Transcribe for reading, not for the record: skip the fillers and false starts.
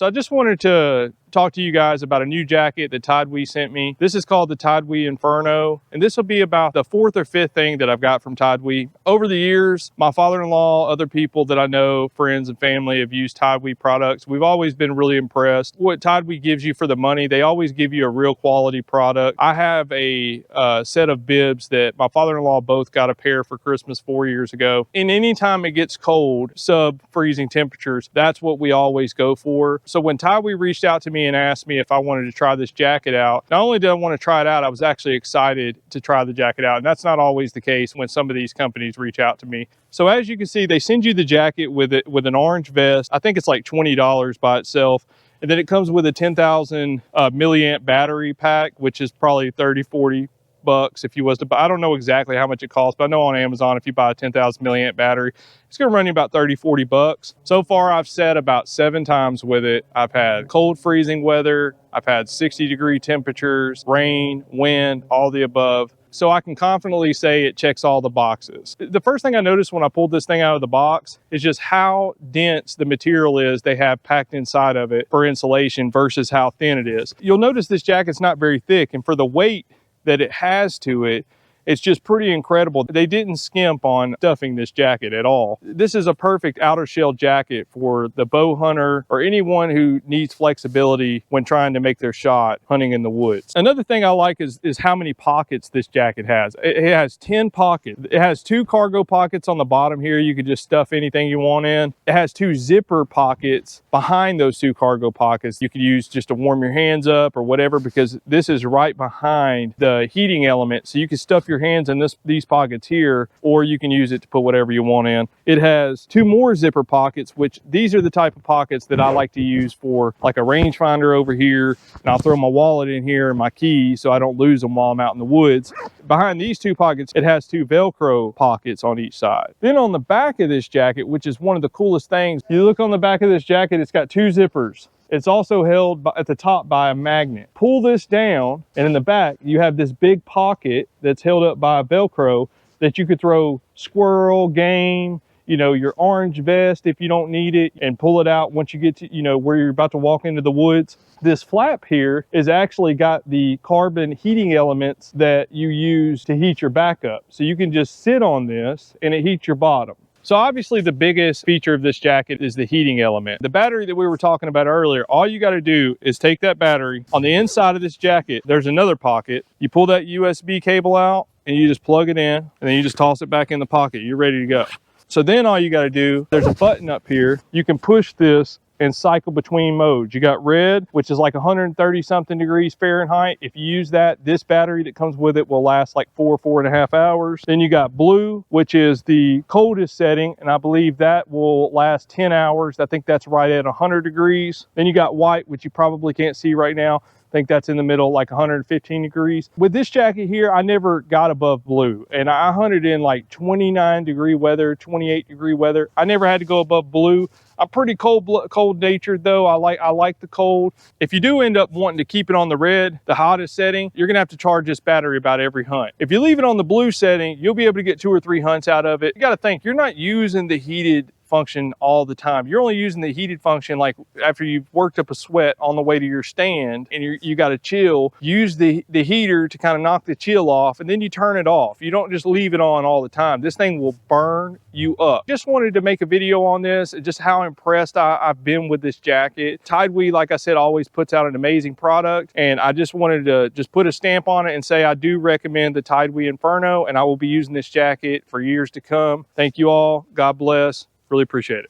So I just wanted to talk to you guys about a new jacket that Tidewee sent me. This is called the Tidewee Inferno, and this will be about the fourth or fifth thing that I've got from Tidewee. Over the years, my father-in-law, other people that I know, friends and family have used Tidewee products. We've always been really impressed. What Tidewee gives you for the money, they always give you a real quality product. I have a set of bibs that my father-in-law both got a pair for Christmas 4 years ago. And anytime it gets cold, sub-freezing temperatures, that's what we always go for. So when Tidewee reached out to me and asked me if I wanted to try this jacket out, not only did I want to try it out, I was actually excited to try the jacket out. And that's not always the case when some of these companies reach out to me. So as you can see, they send you the jacket with an orange vest. I think it's like $20 by itself. And then it comes with a 10,000 milliamp battery pack, which is probably 30, 40 bucks if you was to buy. I don't know exactly how much it costs, but I know on Amazon if you buy a 10,000 milliamp battery, it's going to run you about 30, 40 bucks. So far I've set about 7 times with it. I've had cold freezing weather, I've had 60-degree temperatures, rain, wind, all the above. So I can confidently say it checks all the boxes. The first thing I noticed when I pulled this thing out of the box is just how dense the material is they have packed inside of it for insulation versus how thin it is. You'll notice this jacket's not very thick, and for the weight that it has to it, it's just pretty incredible. They didn't skimp on stuffing this jacket at all. This is a perfect outer shell jacket for the bow hunter or anyone who needs flexibility when trying to make their shot hunting in the woods. Another thing I like is how many pockets this jacket has. It has 10 pockets. It has 2 cargo pockets on the bottom here. You could just stuff anything you want in. It has 2 zipper pockets behind those 2 cargo pockets. You could use just to warm your hands up or whatever, because this is right behind the heating element. So you can stuff your hands in these pockets here, or you can use it to put whatever you want in. It has 2 more zipper pockets, which these are the type of pockets that I like to use for like a rangefinder over here, and I'll throw my wallet in here and my keys so I don't lose them while I'm out in the woods. Behind these 2 pockets, it has 2 Velcro pockets on each side. Then on the back of this jacket, which is one of the coolest things, you look on the back of this jacket, it's got 2 zippers. It's also held at the top by a magnet. Pull this down, and in the back, you have this big pocket that's held up by a Velcro that you could throw squirrel, game, you know, your orange vest if you don't need it, and pull it out once you get to, you know, where you're about to walk into the woods. This flap here is actually got the carbon heating elements that you use to heat your back up. So you can just sit on this and it heats your bottom. So obviously the biggest feature of this jacket is the heating element. The battery that we were talking about earlier, all you got to do is take that battery. On the inside of this jacket, there's another pocket. You pull that USB cable out and you just plug it in, and then you just toss it back in the pocket. You're ready to go. So then all you got to do, there's a button up here. You can push this and cycle between modes. You got red, which is like 130 something degrees Fahrenheit. If you use that, this battery that comes with it will last like 4.5 hours. Then you got blue, which is the coldest setting, and I believe that will last 10 hours. I think that's right at 100 degrees. Then you got white, which you probably can't see right now. I think that's in the middle, like 115 degrees. With this jacket here, I never got above blue, and I hunted in like 29-degree weather, 28-degree weather. I never had to go above blue. I'm pretty cold natured though. I like the cold. If you do end up wanting to keep it on the red, the hottest setting, you're gonna have to charge this battery about every hunt. If you leave it on the blue setting, you'll be able to get 2 or 3 hunts out of it. You gotta think, you're not using the heated function all the time. You're only using the heated function like after you've worked up a sweat on the way to your stand and you got to chill. Use the heater to kind of knock the chill off, and then you turn it off. You don't just leave it on all the time. This thing will burn you up. Just wanted to make a video on this, just how impressed I've been with this jacket. Tidewee, like I said, always puts out an amazing product, and I just wanted to just put a stamp on it and say I do recommend the Tidewee Inferno, and I will be using this jacket for years to come. Thank you all. God bless. Really appreciate it.